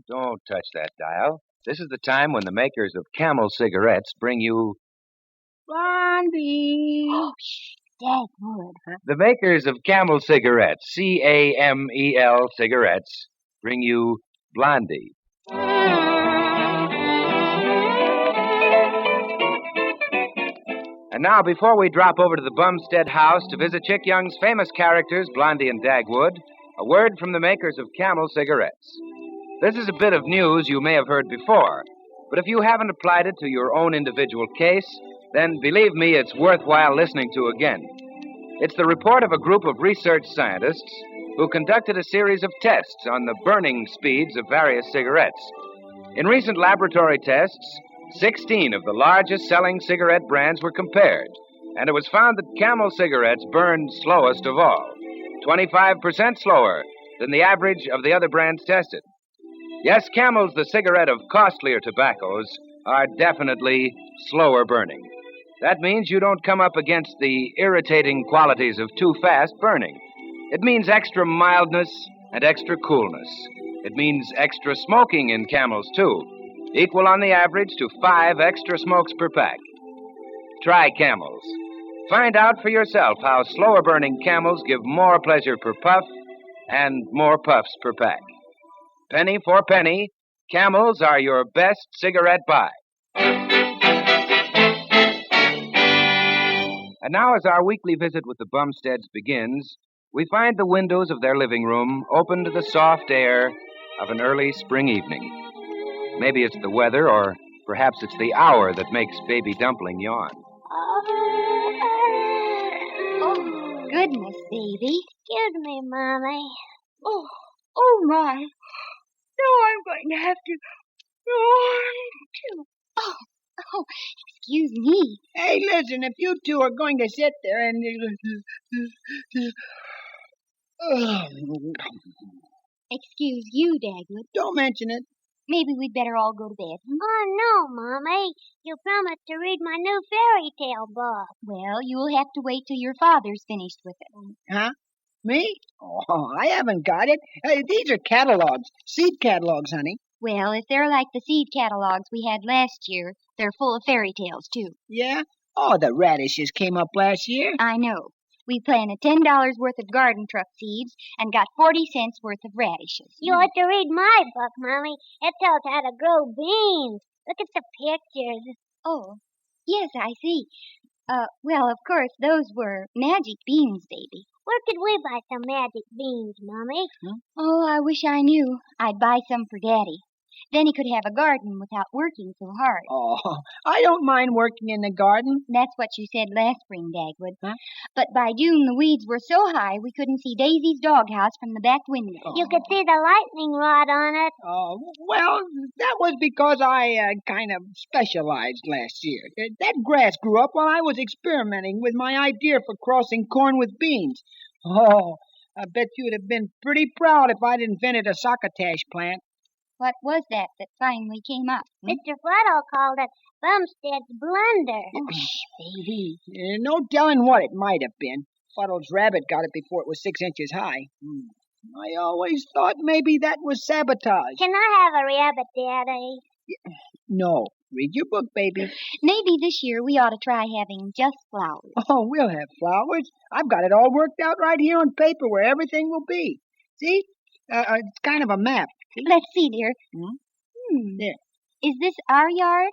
Don't touch that dial. This is the time when the makers of Camel cigarettes bring you... Blondie. Oh, shh, Dagwood. Huh? The makers of Camel cigarettes, Camel cigarettes, bring you Blondie. And now, before we drop over to the Bumstead house to visit Chick Young's famous characters, Blondie and Dagwood, a word from the makers of Camel cigarettes. This is a bit of news you may have heard before, but if you haven't applied it to your own individual case, then believe me, it's worthwhile listening to again. It's the report of a group of research scientists who conducted a series of tests on the burning speeds of various cigarettes. In recent laboratory tests, 16 of the largest selling cigarette brands were compared, and it was found that Camel cigarettes burned slowest of all, 25% slower than the average of the other brands tested. Yes, Camels, the cigarette of costlier tobaccos, are definitely slower burning. That means you don't come up against the irritating qualities of too fast burning. It means extra mildness and extra coolness. It means extra smoking in Camels, too, equal on the average to 5 extra smokes per pack. Try Camels. Find out for yourself how slower burning Camels give more pleasure per puff and more puffs per pack. Penny for penny, Camels are your best cigarette buy. And now, as our weekly visit with the Bumsteads begins, we find the windows of their living room open to the soft air of an early spring evening. Maybe it's the weather, or perhaps it's the hour that makes Baby Dumpling yawn. Oh, goodness, baby. Excuse me, Mommy. Oh, my. Now I'm going to have to yawn, too. Oh, excuse me. Hey, listen, if you two are going to sit there and... Excuse you, Dagwood. Don't mention it. Maybe we'd better all go to bed. Oh, no, Mommy. You promised to read my new fairy tale book. Well, you'll have to wait till your father's finished with it. Huh? Me? Oh, I haven't got it. These are catalogs. Seed catalogs, honey. Well, if they're like the seed catalogs we had last year, they're full of fairy tales, too. Yeah? Oh, the radishes came up last year. I know. We planted $10 worth of garden truck seeds and got 40 cents worth of radishes. You ought to read my book, Mommy. It tells how to grow beans. Look at the pictures. Oh, yes, I see. Well, of course, those were magic beans, baby. Where could we buy some magic beans, Mommy? Oh, I wish I knew. I'd buy some for Daddy. Then he could have a garden without working so hard. Oh, I don't mind working in the garden. That's what you said last spring, Dagwood. Huh? But by June, the weeds were so high we couldn't see Daisy's doghouse from the back window. You could see the lightning rod on it. Oh, well, that was because I kind of specialized last year. That grass grew up while I was experimenting with my idea for crossing corn with beans. Oh, I bet you'd have been pretty proud if I'd invented a succotash plant. What was that finally came up? Mr. Flato called it Bumstead's blunder. Oh, baby. No telling what it might have been. Fuddle's rabbit got it before it was 6 inches high. I always thought maybe that was sabotage. Can I have a rabbit, Daddy? No. Read your book, baby. Maybe this year we ought to try having just flowers. Oh, we'll have flowers. I've got it all worked out right here on paper where everything will be. See? It's kind of a map. Let's see, dear. There. Is this our yard?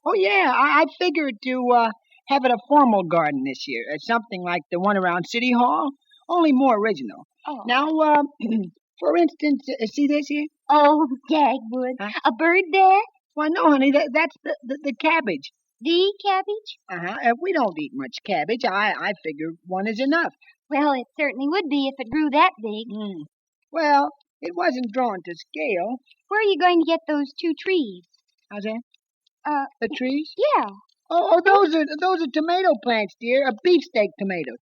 Oh, yeah. I figured to have it a formal garden this year. Something like the one around City Hall, only more original. Oh. Now, for instance, see this here? Oh, Dagwood. Huh? A bird there? Why, no, honey, that's the cabbage. The cabbage? If we don't eat much cabbage, I figure one is enough. Well, it certainly would be if it grew that big. Well, it wasn't drawn to scale. Where are you going to get those 2 trees? How's that? The trees? Yeah. Oh, those are tomato plants, dear. Beefsteak tomatoes.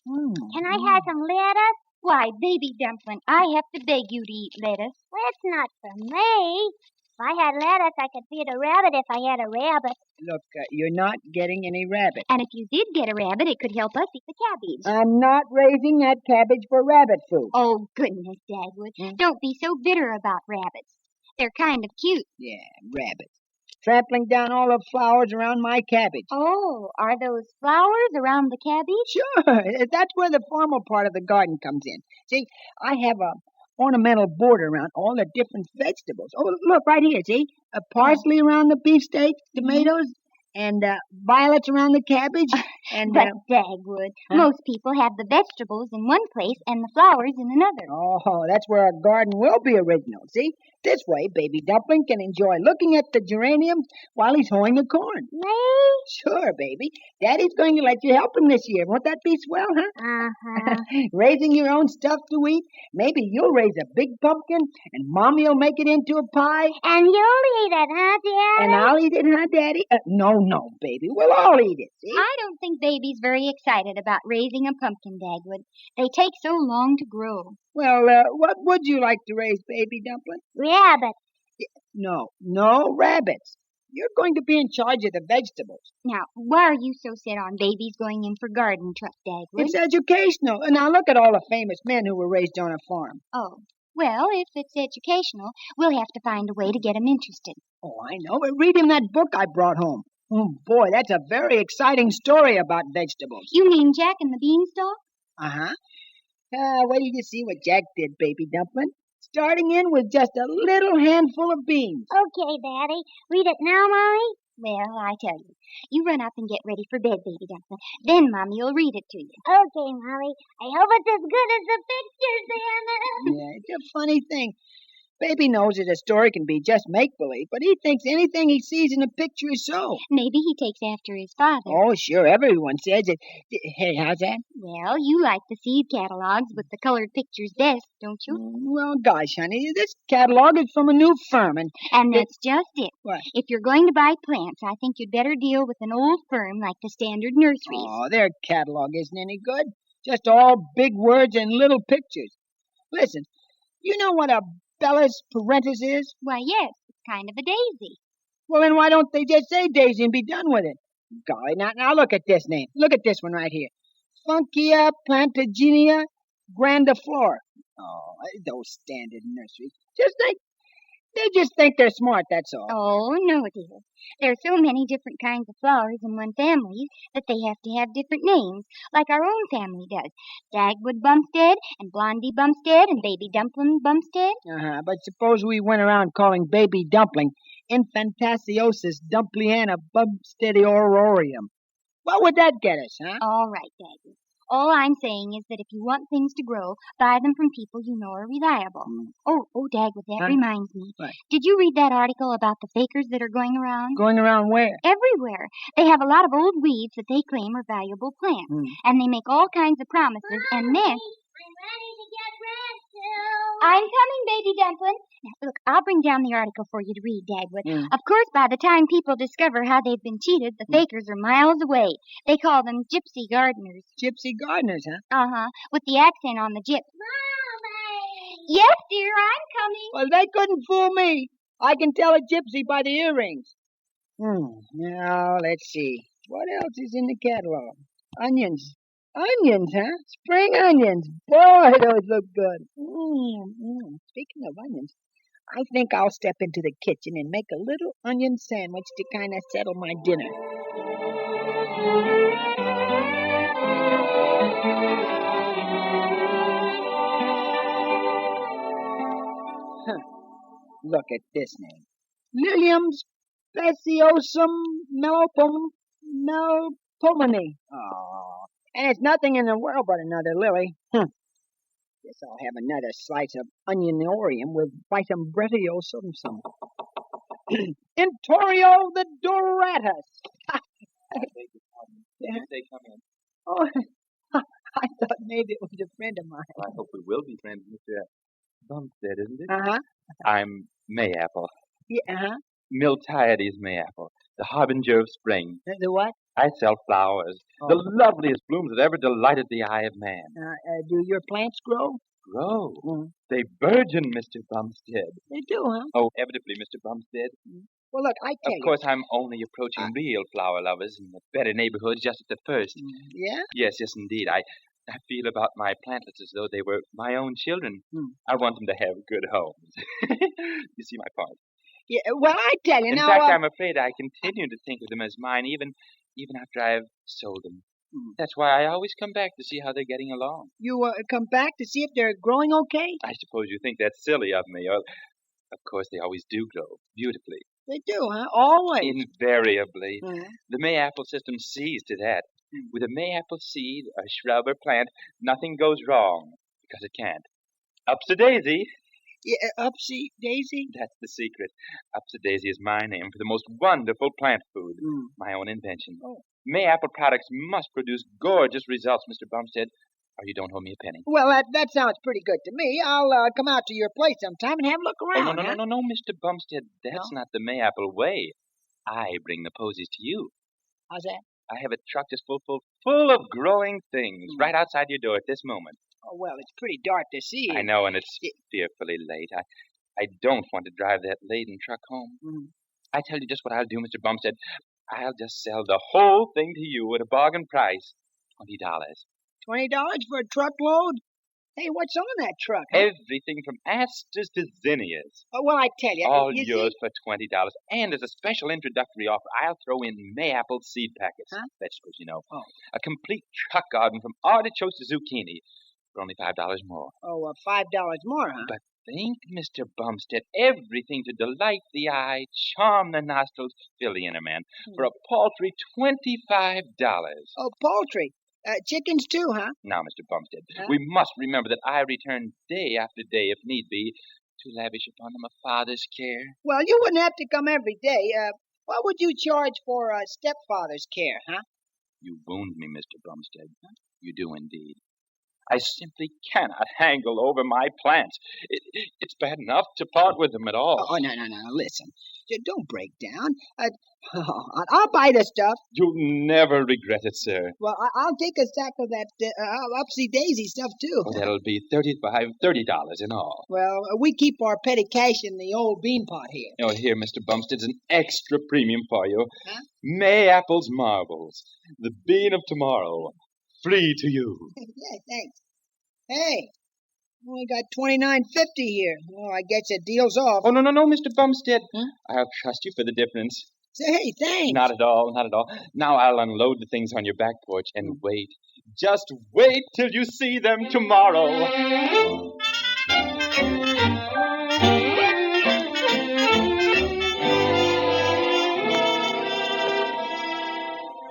Can I have some lettuce? Why, Baby Dumpling, I have to beg you to eat lettuce. Well, it's not for me. If I had lettuce, I could feed a rabbit if I had a rabbit. Look, you're not getting any rabbit. And if you did get a rabbit, it could help us eat the cabbage. I'm not raising that cabbage for rabbit food. Oh, goodness, Dagwood. Don't be so bitter about rabbits. They're kind of cute. Yeah, rabbits. Trampling down all the flowers around my cabbage. Oh, are those flowers around the cabbage? Sure. That's where the formal part of the garden comes in. See, I have a ornamental border around all the different vegetables. Oh, look, right here, see? Parsley around the beefsteak, tomatoes, and violets around the cabbage. And But, Dagwood, most people have the vegetables in one place and the flowers in another. Oh, that's where our garden will be original, see? This way, Baby Dumpling can enjoy looking at the geraniums while he's hoeing the corn. Me? Sure, baby. Daddy's going to let you help him this year. Won't that be swell, huh? Uh-huh. Raising your own stuff to eat. Maybe you'll raise a big pumpkin, and Mommy'll make it into a pie. And you'll eat it, huh, Daddy? And I'll eat it, huh, Daddy? No, baby. We'll all eat it, see? I don't think Baby's very excited about raising a pumpkin, Dagwood. They take so long to grow. Well, what would you like to raise, Baby Dumpling? Rabbit. No rabbits. You're going to be in charge of the vegetables. Now, why are you so set on Baby's going in for garden truck, Dagwood? It's educational. Now look at all the famous men who were raised on a farm. Oh, well, if it's educational, we'll have to find a way to get him interested. Oh, I know. Read him that book I brought home. Oh, boy, that's a very exciting story about vegetables. You mean Jack and the Beanstalk? Uh-huh. Wait till you see what Jack did, Baby Dumpling. Starting in with just a little handful of beans. Okay, Daddy. Read it now, Mommy? Well, I tell you, you run up and get ready for bed, Baby Dumpling. Then Mommy'll read it to you. Okay, Mommy. I hope it's as good as the pictures in it. Yeah, it's a funny thing. Baby knows that a story can be just make-believe, but he thinks anything he sees in a picture is so. Maybe he takes after his father. Oh, sure, everyone says it. Hey, how's that? Well, you like the seed catalogs with the colored pictures best, don't you? Well, gosh, honey, this catalog is from a new firm, and that's just it. What? If you're going to buy plants, I think you'd better deal with an old firm like the Standard Nurseries. Oh, their catalog isn't any good. Just all big words and little pictures. Listen, you know what a Bellis parentis is? Why, yes, it's kind of a daisy. Well, then why don't they just say daisy and be done with it? Golly, now look at this name. Look at this one right here. Funkia Plantaginia grandiflora. Oh, those Standard Nurseries. They just think they're smart, that's all. Oh, no, dear. There are so many different kinds of flowers in one family that they have to have different names, like our own family does. Dagwood Bumstead and Blondie Bumstead and Baby Dumpling Bumstead. But suppose we went around calling Baby Dumpling Infantasiosis Dumpliana Bumsteadiororium. What would that get us, huh? All right, Dagwood. All I'm saying is that if you want things to grow, buy them from people you know are reliable. Oh, Dagwood, that reminds me. What? Did you read that article about the fakers that are going around? Going around where? Everywhere. They have a lot of old weeds that they claim are valuable plants. And they make all kinds of promises, and then... I'm ready to get red, I'm coming, Baby Dumpling. Now, look, I'll bring down the article for you to read, Dagwood. Of course, by the time people discover how they've been cheated, the fakers are miles away. They call them gypsy gardeners. Gypsy gardeners, huh? Uh-huh, with the accent on the gyp. Mommy! Yes, dear, I'm coming. Well, they couldn't fool me. I can tell a gypsy by the earrings. Now, let's see. What else is in the catalog? Onions. Onions, huh? Spring onions. Boy, those look good. Speaking of onions, I think I'll step into the kitchen and make a little onion sandwich to kind of settle my dinner. Look at this name. Lilium speciosum melpomene. Oh, and it's nothing in the world but another lily. Guess I'll have another slice of onioniorium with vitambretiosum. Intorio the Doratus. They come in. Oh, I thought maybe it was a friend of mine. Well, I hope we will be friends, Mr. Bumstead, isn't it? Uh-huh. I'm Mayapple. Yeah, uh-huh. Miltiades Mayapple, the harbinger of spring. The what? I sell flowers, the loveliest blooms that ever delighted the eye of man. Do your plants grow? grow. Mm. They burgeon, Mr. Bumstead. They do, huh? Oh, inevitably, Mr. Bumstead. Well, look, I tell Of course, I'm only approaching real flower lovers in the better neighborhoods just at the first. Yeah? Yes, indeed. I feel about my plantlets as though they were my own children. I want them to have good homes. You see my point? Yeah, well, I tell you In now. fact, I'm afraid I continue to think of them as mine even after I've sold them. That's why I always come back to see how they're getting along. You come back to see if they're growing okay? I suppose you think that's silly of me. Of course, they always do grow beautifully. They do, huh? Always. Invariably. Uh-huh. The Mayapple system sees to that. With a Mayapple seed, a shrub, or plant, nothing goes wrong because it can't. Upsy-daisy. Yeah, Upsy Daisy? That's the secret. Upsy-daisy is my name for the most wonderful plant food. My own invention. Oh. Mayapple products must produce gorgeous results, Mr. Bumstead, or you don't owe me a penny. Well, that sounds pretty good to me. I'll come out to your place sometime and have a look around. No, Mr. Bumstead. That's not the Mayapple way. I bring the posies to you. How's that? I have a truck just full of growing things right outside your door at this moment. Oh, well, it's pretty dark to see. I know, and it's fearfully late. I don't want to drive that laden truck home. I tell you just what I'll do, Mr. Bumstead. I'll just sell the whole thing to you at a bargain price. $20. $20 for a truckload? Hey, what's on that truck? Huh? Everything from asters to zinnias. Oh, well, I tell you. All yours for $20. And as a special introductory offer, I'll throw in Mayapple seed packets. Vegetables, you know. Oh. A complete truck garden from artichokes to zucchini for only $5 more. Oh, $5 more, huh? But think, Mr. Bumstead, everything to delight the eye, charm the nostrils, fill the inner man for a paltry $25. Oh, poultry. Chickens too, huh? Now, Mr. Bumstead, we must remember that I return day after day, if need be, to lavish upon them a father's care. Well, you wouldn't have to come every day. What would you charge for a stepfather's care, huh? You wound me, Mr. Bumstead. You do indeed. I simply cannot haggle over my plants. It's bad enough to part with them at all. Oh, no. Listen. Don't break down. I'll buy the stuff. You'll never regret it, sir. Well, I'll take a sack of that upsy-daisy stuff, too. Oh, that'll be $30 in all. Well, we keep our petty cash in the old bean pot here. Oh, here, Mr. Bumstead's an extra premium for you. Huh? Mayapple's Marbles. The bean of tomorrow. Free to you. Yeah, thanks. Hey, only got $29.50 here. Oh, I guess the deal's off. Oh, no, Mr. Bumstead. I'll trust you for the difference. Say, thanks. Not at all. Now I'll unload the things on your back porch and wait. Just wait till you see them tomorrow.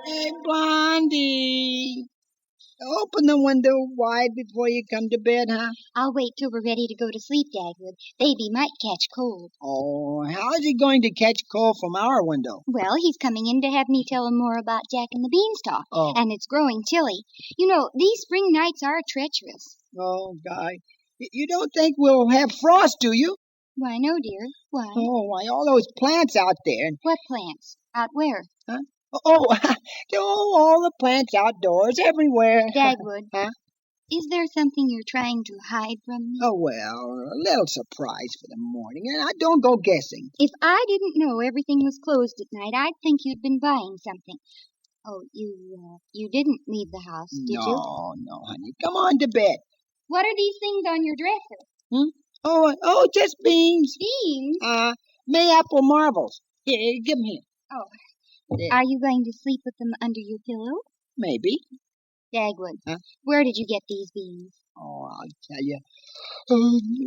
Hey, Blondie. Open the window wide before you come to bed, huh? I'll wait till we're ready to go to sleep, Dagwood. Baby might catch cold. Oh, how's he going to catch cold from our window? Well, he's coming in to have me tell him more about Jack and the Beanstalk. Oh. And it's growing chilly. You know, these spring nights are treacherous. Oh, Guy. You don't think we'll have frost, do you? Why, no, dear. Why? Oh, why, all those plants out there. What plants? Out where? Huh? Oh, all the plants outdoors, everywhere. Dagwood. Huh? Is there something you're trying to hide from me? Oh, well, a little surprise for the morning, and I don't go guessing. If I didn't know everything was closed at night, I'd think you'd been buying something. Oh, you didn't leave the house, did you? No, honey. Come on to bed. What are these things on your dresser? Oh, just beans. Beans? Mayapple marbles. Here, give them here. Oh. Yeah. Are you going to sleep with them under your pillow? Maybe. Dagwood, Huh? Where did you get these beans? Oh, I'll tell you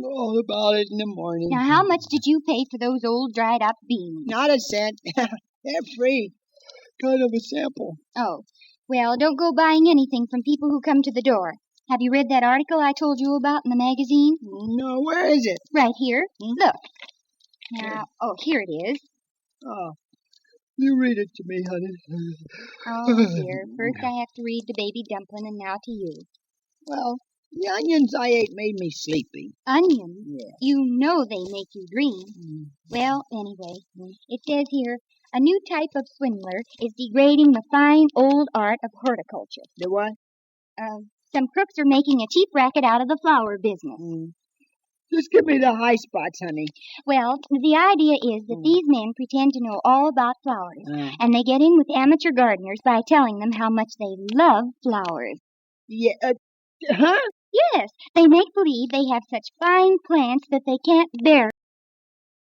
all about it in the morning. Now, how much did you pay for those old dried-up beans? Not a cent. They're free. Kind of a sample. Oh, well, don't go buying anything from people who come to the door. Have you read that article I told you about in the magazine? No, where is it? Right here. Look. Now, here it is. Oh, you read it to me, honey. Oh, dear. First I have to read to Baby Dumpling and now to you. Well, the onions I ate made me sleepy. Onions? Yeah. You know they make you dream. Well, anyway, it says here, a new type of swindler is degrading the fine old art of horticulture. The what? Some crooks are making a cheap racket out of the flower business. Just give me the high spots, honey. Well, the idea is that these men pretend to know all about flowers, and they get in with amateur gardeners by telling them how much they love flowers. Yeah, huh? Yes, they make believe they have such fine plants that they can't bear